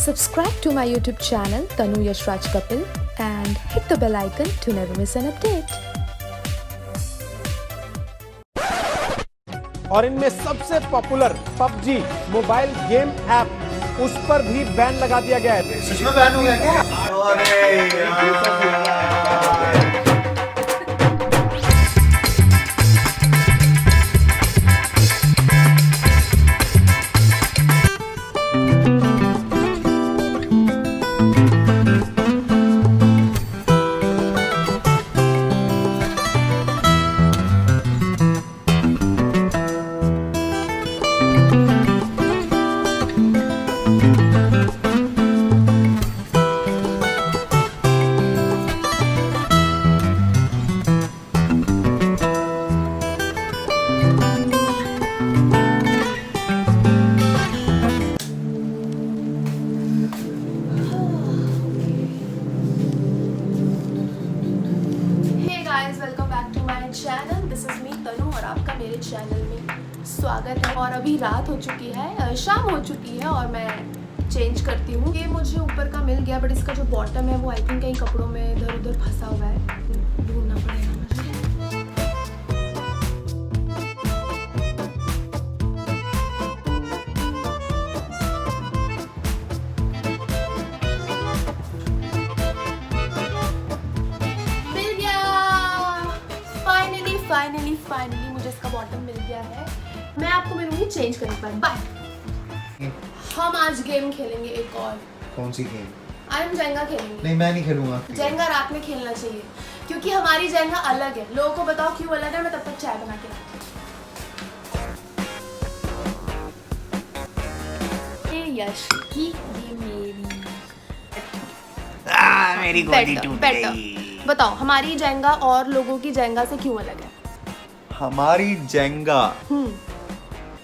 Subscribe to my YouTube channel Tanu Yashraj Kapil and hit the bell icon to never miss an update. और इनमें सबसे popular PUBG mobile game app, उस पर भी ban लगा दिया गया है। सच में बैन हो गया क्या? अरे यार। Welcome back to my channel. This is me Tanu और आपका मेरे चैनल में स्वागत है। और अभी रात हो चुकी है, शाम हो चुकी है और मैं चेंज करती हूँ। ये मुझे ऊपर का मिल गया, बट इसका जो बॉटम है वो आई थिंक कहीं कपड़ों में इधर उधर फंसा हुआ है, ढूंढना पड़ेगा मुझे। फाइनली मुझे इसका बॉटम मिल गया है। मैं आपको मिलूंगी चेंज करने पर। बाय। हम आज गेम खेलेंगे एक और। कौन सी गेम? आज हम जेंगा खेलेंगे। नहीं, मैं नहीं खेलूंगा। जेंगा रात में खेलना चाहिए क्योंकि हमारी जेंगा अलग है। लोगों को बताओ क्यों अलग है, मैं तब तक चाय बना के रखती हूँ। यश की ये मेरी गोदी टूट गई। बताओ हमारी जेंगा और लोगों की जेंगा से क्यों अलग है? हमारी जेंगा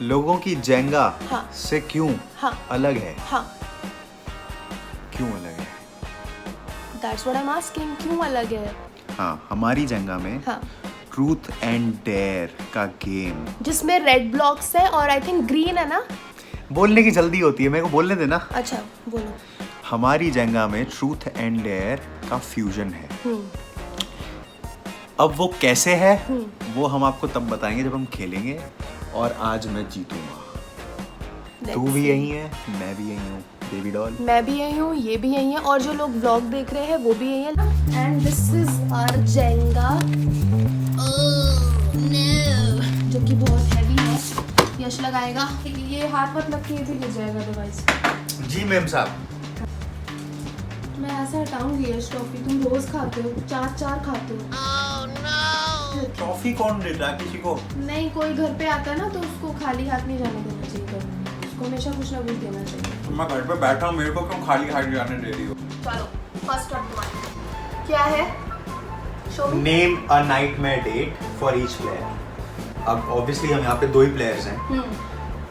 लोगों की जेंगा से क्यों अलग है? क्यों अलग है? That's what I'm asking, क्यों अलग है? हाँ, हमारी जेंगा में ट्रूथ एंड डेयर का गेम, जिसमें रेड ब्लॉक्स है और आई थिंक ग्रीन है ना। बोलने की जल्दी होती है, मेरे को बोलने देना। अच्छा बोलो। हमारी जेंगा में ट्रूथ एंड डेयर का फ्यूजन है। अब वो कैसे है वो हम आपको तब बताएंगे जब हम खेलेंगे। और आज मैं जीतूंगा। तू भी यही है, मैं भी यही हूँ, बेबी डॉल। मैं भी यही हूँ, ये भी यही है, और जो लोग व्लॉग देख रहे हैं वो भी यही है। And this is our Jenga, जो कि बहुत हैवी है। यश लगाएगा, ये हाथ मत लग के ये भी गिर जाएगा डिवाइस। जी मैम साहब। मैं ऐसे हटाऊंगी यश टॉफी, तुम रोज खाते हो, चार खाते हो। टॉफी कौन देता है किसी को? नहीं, कोई घर पे आता है ना तो उसको खाली हाथ नहीं जाने देना चाहिए, उसको हमेशा कुछ ना कुछ देना चाहिए। मैं घर पे बैठा हूँ, मेरे को क्यों खाली हाथ जाने दे रही हो? चलो फर्स्ट ऑफ तुम्हारा क्या है? Show me. Name a nightmare date for each player. अब ऑब्वियसली हम यहाँ पे दो ही प्लेयर्स हैं,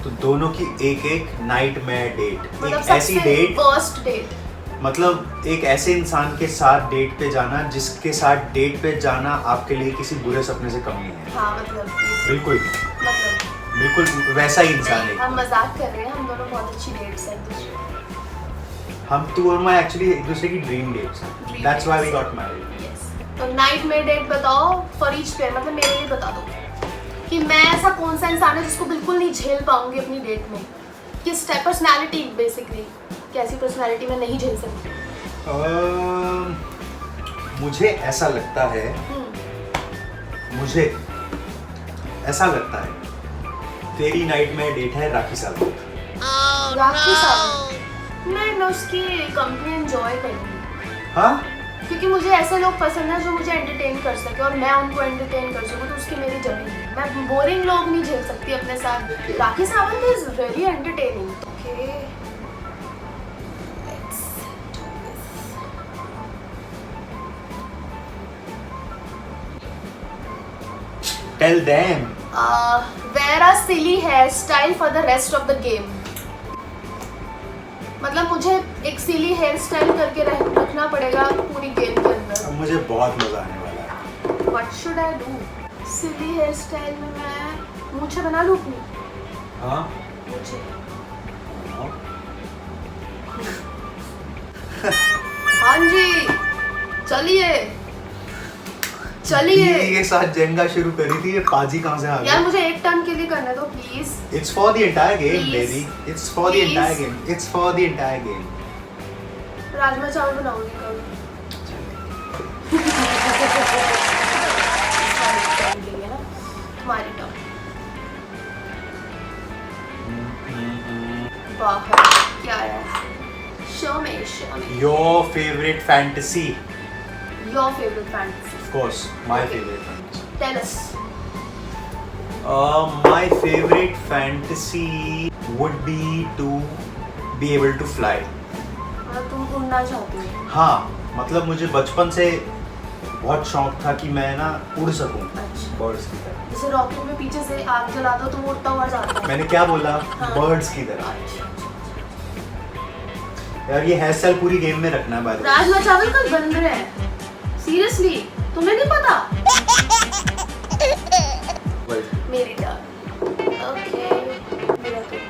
तो दोनों की एक एक नाइटमेयर डेट, मतलब एक ऐसी डेट, फर्स्ट डेट, मतलब एक ऐसे इंसान के साथ डेट पे जाना जिसके साथ डेट पे जाना आपके लिए किसी बुरे सपने से कम नहीं है। हाँ, मतलब बिल्कुल वैसा ही इंसान है। हम मजाक कर रहे हैं, हम दोनों बहुत अच्छी डेट्स हैं एक दूसरे। हम तू और मैं एक्चुअली एक दूसरे की ड्रीम डेट्स हैं। That's why we got married. Yes. तो नाइटमेयर डेट बताओ फॉर ईच पेयर, मतलब मेरे लिए बता दो कि मैं ऐसा कौन सा इंसान है जिसको बिल्कुल नहीं झेल पाऊंगी अपनी डेट में। किस टाइप पर्सनालिटी, बेसिकली कैसी पर्सनालिटी मैं नहीं झेल सकती? मुझे ऐसा लगता है तेरी नाइट में डेट है राखी सावंत। राखी सावंत? मैं उसकी कंपनी एंजॉय करूंगी। हाँ, क्योंकि मुझे ऐसे लोग पसंद है जो मुझे एंटरटेन कर सके और मैं उनको एंटरटेन कर सकूं, तो उसकी मेरी जगह नहीं है। मैं बोरिंग लोग नहीं झेल सकती अपने साथ। Rakhi Sawant is very entertaining. Okay, tell them. Wear a silly hairstyle for the rest of the game. मतलब मुझे एक सिली हेयर स्टाइल करके रखना पड़ेगा पूरी गेम के अंदर। अब मुझे बहुत मजा आने वाला है। What should I do? Silly hair style में मैं मूंछें बना लूं अपनी। हाँ, मूंछें। हाँ जी, चलिए चलिए। बीवी के साथ जेंगा शुरू करी थी, ये पाजी कहाँ से आ यार गई? मुझे एक टर्न के लिए करने दो please. It's for the entire game, Please. baby. It's for the Please. entire game. It's for the entire game. Rajma चावल बनाऊंगी कल। तुम्हारी टर्न। बाहर क्या है? शो में Your favorite fantasy? Your favourite fantasy. Of course, my Okay. favorite fantasy. Tell us. My favorite fantasy would be to be able to fly. मतलब तुम उड़ना चाहती हो? हाँ, मतलब मुझे बचपन से बहुत शौक था कि मैं ना उड़ सकूं अच्छा। बर्ड्स की तरह। जैसे रॉकेट में पीछे से आग जला दो तो वो उड़ता हुआ जाता है। मैंने क्या बोला? हाँ। बर्ड्स की तरह। यार ये हेयर स्टाइल पूरी गेम में रखना है बाय द वे। राजमा चावल कल बन रहे हैं। सीरियसली तुम्हें नहीं पता? मेरी टर्न। ओके मेरा turn.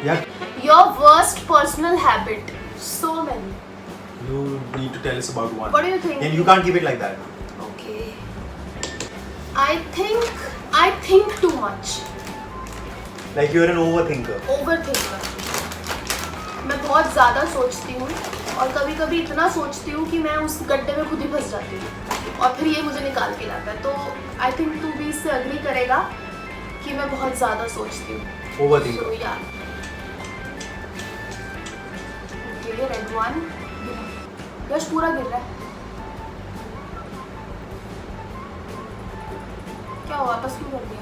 यार Your worst personal habit. So many. you need to tell us about one. What do you think? And you can't keep it like that. Okay. I think too much. Like you're an overthinker. Overthinker. मैं बहुत ज़्यादा सोचती हूँ और कभी कभी इतना सोचती हूँ कि मैं उस गड्ढे में खुद ही फंस जाती हूँ और फिर ये मुझे निकाल के लाता है। तो आई थिंक तू भी इससे अग्री करेगा कि मैं बहुत ज़्यादा सोचती हूँ। Overthinker. So, yeah. Okay, red one. यश पूरा गिर रहा है। क्या हुआ? वापस क्यों कर दिया?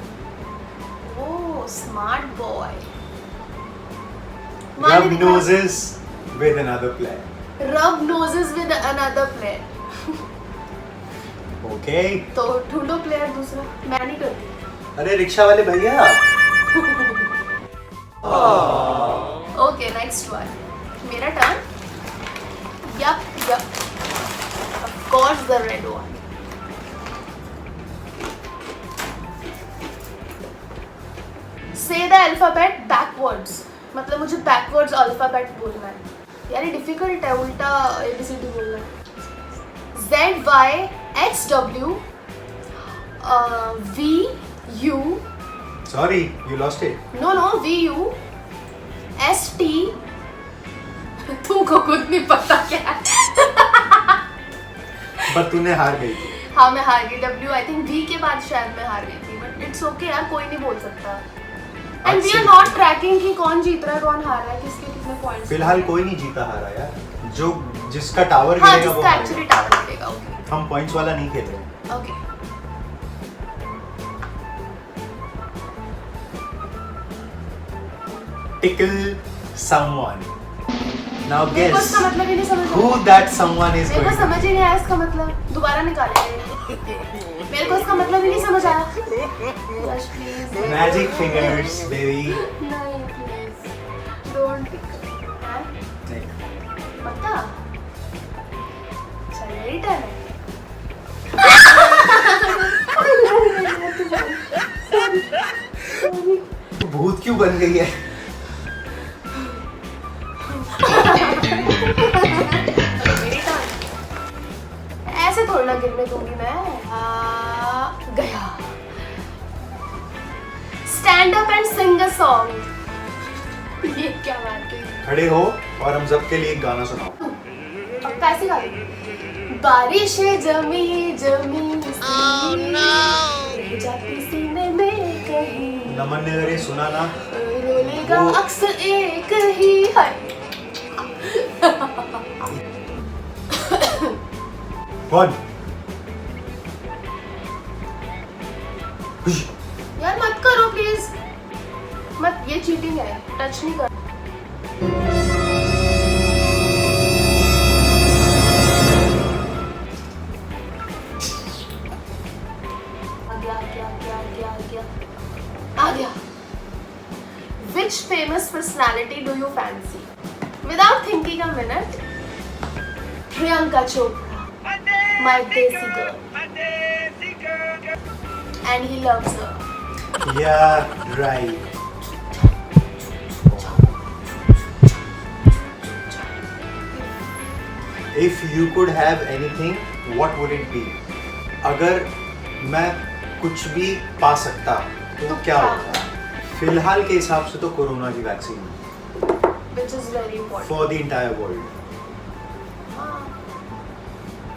Oh smart boy. Rub noses with another player. Rub noses with another player. Okay. तो ढूंढो प्लेयर दूसरा। मैं नहीं करती। अरे रिक्शा वाले भैया। Okay next one. मेरा turn. Yup yup. Of course the red one. Say the alphabet backwards. मतलब मुझे बैकवर्ड्स अल्फाबेट बोलना है। यार ये डिफिकल्ट है, उल्टा एबीसीडी बोलना है। ZYXW VU Sorry, you lost it. No VU ST तुमको खुद नहीं पता क्या है। But तूने हार गई थी. हाँ मैं हार गई। W आई थिंक V के बाद शायद मैं हार गई थी, बट इट्स ओके यार, कोई नहीं बोल सकता। And we are not tracking कि कौन जीत रहा है कौन हार रहा है, किसके कितने पॉइंट्स। फिलहाल कोई नहीं जीता हारा यार. जो जिसका टावर हाँ गिरेगा वो जिसका हारेगा. एक्चुअली टावर मिलेगा। ओके हम पॉइंट्स वाला नहीं खेल रहे. Okay Tickle someone. Now मेरे को guess इसका मतलब ही नहीं समझ who आया। that someone is मेरे को going to समझ ही नहीं आया इसका मतलब। दोबारा निकालेंगे। मेरे को इसका मतलब ही नहीं समझ आया। Yes please. be. Magic fingers, baby. नहीं प्लीज डोंट पिक। पक्का? चल मेरी टर्न है। भूत क्यों बन गई है? मेरी टर्न। ऐसे थोड़ा ना गिरने दूंगी मैं। गया। Stand up and Singh a song. ये क्या बात है? खड़े हो और हम सबके लिए एक गाना सुनाओ. पक्का ऐसे गा देंगे। बारिशें जमी जमी रह जाती सीने में कहीं, नमन ने अगर ये सुना ना रोलेगा वो- अक्सर एक ही है। कौन? यार मत करो प्लीज मत, ये चीटिंग है, टच नहीं कर। आ गया। Which famous personality do you fancy? Without thinking a minute, Priyanka Chopra, my desi girl, and he loves her. Yeah, right. If you could have anything, what would it be? अगर मैं कुछ भी पा सकता तो क्या होगा? फिलहाल के हिसाब से तो कोरोना की vaccine, Which is very important. for the entire world.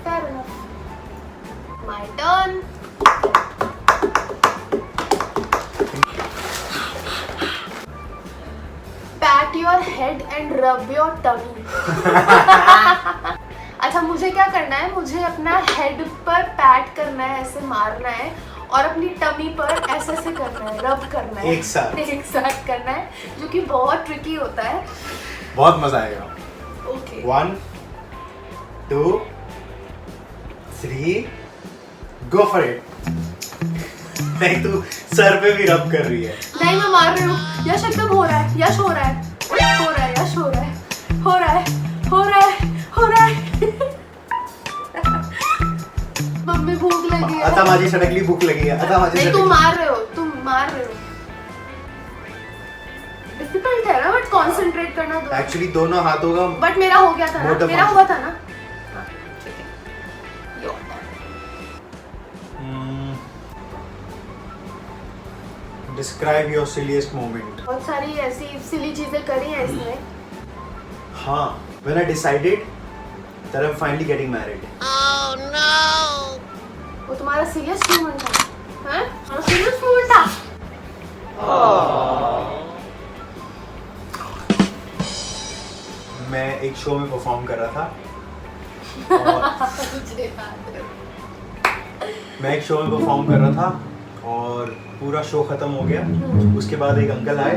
Fair enough. My turn. Pat your head and rub your tummy. अच्छा, मुझे क्या करना है? मुझे अपना हेड पर पैट करना है, ऐसे मारना है, और अपनी टमी पर ऐसे ऐसे करना है, रब करना है, एक साथ करना है, जो कि बहुत ट्रिकी होता है. बहुत मजा आएगा. ओके. 1 2 3 go for it. नहीं, तू सर पे भी रब कर रही है. नहीं, मैं मार रही हूँ. यश एकदम हो रहा है. यश हो रहा है. हो रहा है. यश हो रहा है. हो रहा है. हो रहा है. हो रहा है. मम्मी भूख लगी है. आता माझी सडकली भूख लगी है. आता माझी नहीं, तुम मार रहे हो. तुम मार रहे हो. डिफिकल्ट है ना, बट कंसंट्रेट करना दो. एक्चुअली दोनों हाथों का. बट मेरा हो गया था ना. मेरा हुआ था ना. हाँ, ठीक है. यो. Describe your silliest moment. बहुत सारी ऐसी सिली चीजें करी हैं इसने. हाँ, when I decided that I'm finally getting married. वो तुम्हारा सीरियस मोमेंट था. हैं? तुम्हारा सीरियस मोमेंट था. मैं एक शो में परफॉर्म कर रहा था. मैं एक शो में परफॉर्म कर रहा था और पूरा शो खत्म हो गया. उसके बाद एक अंकल आए,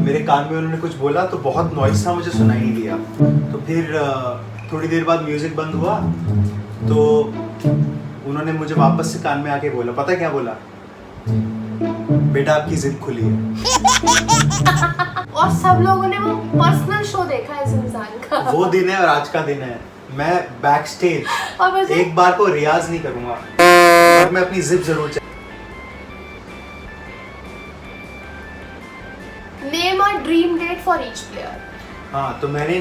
मेरे कान में उन्होंने कुछ बोला तो बहुत नॉइस था, मुझे सुनाई नहीं दिया. तो फिर थोड़ी देर बाद म्यूजिक बंद हुआ तो उन्होंने मुझे वापस से कान में आके बोला. पता क्या बोला? बेटा, आपकी जिद खुली है. और सब लोगों ने वो पर्सनल शो देखा है इस इंसान का. वो दिन है और आज का दिन है. मैं बैक स्टेज एक बार को रियाज नहीं करूंगा और मैं अपनी जिद जरूर. Name a dream date for each player. हाँ, तो मैंने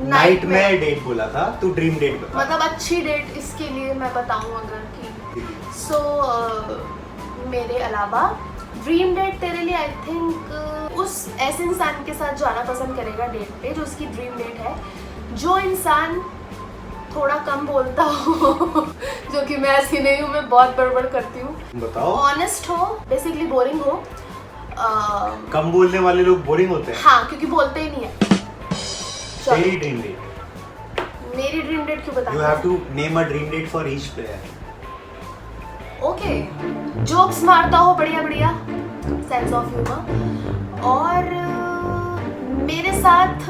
नाइट में डेट बोला था, तू ड्रीम डेट बता. मतलब अच्छी डेट इसके लिए मैं बताऊं अगर कि सो मेरे अलावा ड्रीम डेट तेरे लिए आई थिंक उस ऐसे इंसान के साथ जाना पसंद करेगा डेट पे जो उसकी ड्रीम डेट है. जो इंसान थोड़ा कम बोलता हो जो कि मैं ऐसी नहीं हूँ, मैं बहुत बड़बड़ करती हूँ. बताओ. ऑनेस्ट हो, बेसिकली बोरिंग हो. कम बोलने वाले लोग बोरिंग होते हैं. हाँ, क्योंकि बोलते ही नहीं है. तेरी ड्रीम डेट. मेरी ड्रीम डेट क्यों बताना? You have to name a dream date for each player. Okay. Jokes मारता हो बढ़िया बढ़िया, सेंस ऑफ ह्यूमर, और मेरे साथ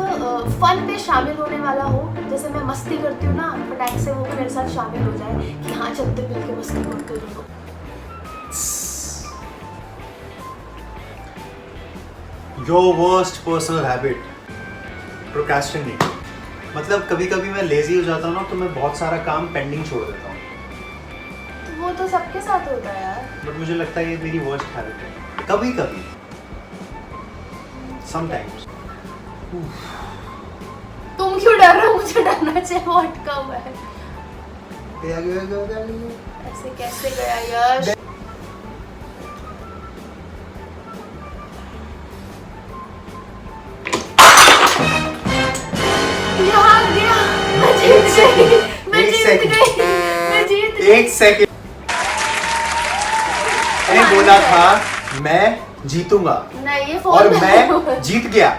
फन पे शामिल होने वाला हो. जैसे मैं मस्ती करती हूँ ना फटाक से, वो भी मेरे साथ शामिल हो जाए कि हाँ चलते मिलके मस्ती करते दोनों. Your worst personal habit. Procrastinate. मतलब कभी कभी मैं लेजी हो जाता हूँ ना, तो मैं बहुत सारा काम पेंडिंग छोड़ देता हूँ. वो तो सबके साथ होता है यार. बट मुझे लगता है ये मेरी वर्स्ट हैबिट है. कभी कभी, समटाइम्स. तुम क्यों डर रहे हो? मुझे डरना चाहिए, वो अटका हुआ है. ऐसे कैसे गया यश? यहाँ गया. मैं जीत गई. मैं जीत गई. मैं जीत गई. एक सेकंड. मैंने बोला था मैं जीतूंगा नहीं, ये और फोन मैं जीत गया.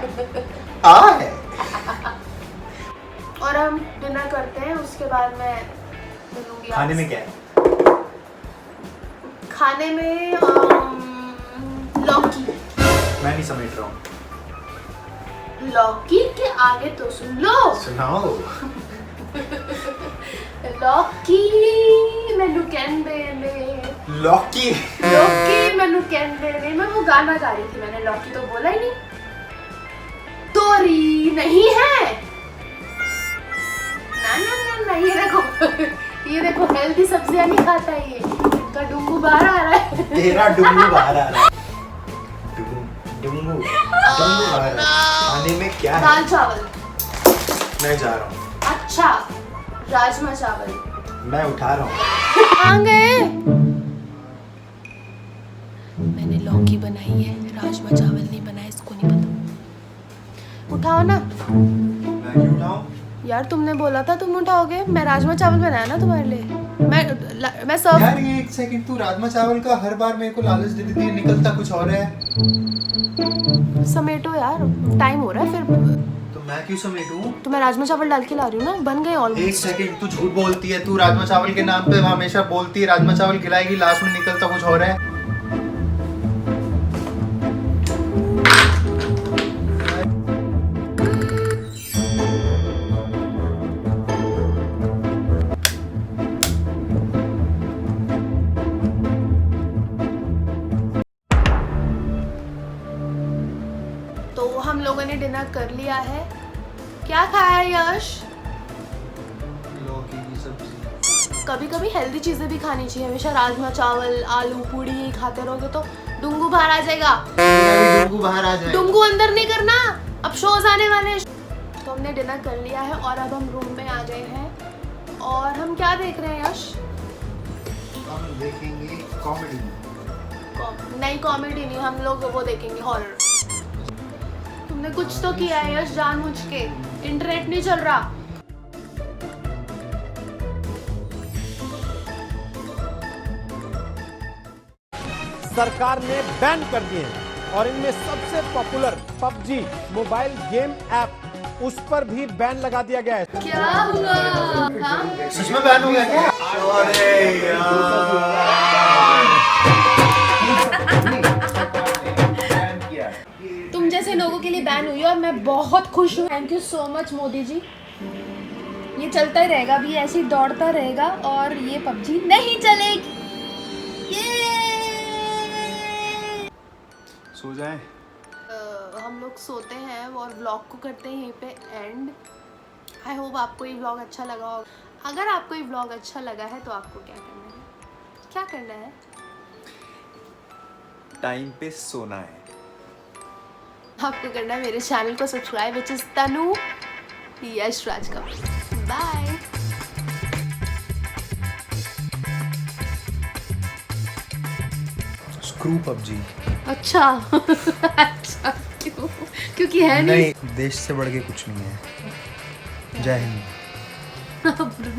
है. और हम डिनर करते हैं, उसके बाद मैं मिलूंगी. खाने में क्या है? खाने में लौकी. मैं नहीं समेट रहा हूँ. लौकी के आगे तो सुन लो. सुनाओ. लौकी मैनू कहंदे ने. लौकी. लौकी मैनू कहंदे ने. मैं वो गाना गा रही थी, मैंने लौकी तो बोला ही नहीं. तोरी नहीं है ना ना ना ना. ये देखो ये देखो, हेल्दी सब्जियां नहीं खाता है ये. इनका डुंगू बाहर आ रहा है. तेरा डुंगू बाहर आ रहा है. डुंगू बाहर आ रहा है. खाने में क्या है? दाल चावल. मैं जा रहा हूँ. अच्छा अच्छा, राजमा चावल। मैं उठा रहा हूँ। कहाँ गए? मैंने लौकी बनाई है, राजमा चावल नहीं बनाया, इसको नहीं पता। उठाओ ना। मैं क्यों उठाऊं? यार तुमने बोला था तुम उठाओगे, मैं राजमा चावल बनाया ना तुम्हारे लिए। मैं सर्व। यार ये एक सेकंड, तू राजमा चावल का हर बार मेरे को लालच दे देती है, निकलता कुछ और है। समेटो यार, टाइम हो रहा है फिर। तो मैं क्यों समेटूं? तो मैं राजमा चावल डाल के ला रही हूँ ना, बन गए एक ऑलमोस्ट। सेकंड, तू झूठ बोलती है। तू राजमा चावल के नाम पे हमेशा बोलती है राजमा चावल खिलाएगी, लास्ट में निकलता कुछ और है। तो हम लोगों ने डिनर कर लिया है। क्या खाया है यश? लौकी की सब्जी। कभी कभी हेल्दी चीजें भी खानी चाहिए, हमेशा राजमा चावल आलू पूड़ी ही खाते रहोगे तो डुंगू बाहर आ जाएगा। डुंगू बाहर आ जाए। डुंगू अंदर नहीं करना, अब शोज आने वाले हैं। तो हमने डिनर कर लिया है और अब हम रूम में आ गए हैं। और हम क्या देख रहे हैं यश? हम देखेंगे कॉमेडी। नहीं कॉमेडी नहीं, हम लोग वो देखेंगे हॉरर। तुमने कुछ तो किया है यश जानबूझ के, इंटरनेट नहीं चल रहा। सरकार ने बैन कर दिए हैं और इनमें सबसे popular PUBG mobile game app, उस पर भी बैन लगा दिया गया है। क्या हुआ? हाँ? सच में बैन हो गया क्या? अरे यार। तुम जैसे लोगों के लिए बैन हुई है और मैं बहुत खुश हूँ। Thank you so much Modi ji. ये चलता ही रहेगा, अभी ऐसे ही दौड़ता रहेगा और ये पबजी नहीं चलेगी। ये सो जाए। हम लोग सोते हैं और व्लॉग को करते हैं यहीं पे एंड। आई होप आपको ये व्लॉग अच्छा लगा होगा। अगर आपको ये व्लॉग अच्छा लगा है तो आपको क्या करना है? क्या करना है? टाइम पे सोना है। आपको करना है मेरे चैनल को सब्सक्राइब, विच इज तनु यश राज का। बाय। Screw PUBG. अच्छा अच्छा क्यों? क्योंकि है नहीं, देश से बढ़ के कुछ नहीं है। जय हिंद।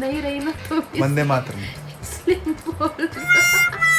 नहीं रही ना तो वंदे मातरम। इसलिए बोल रही हूँ।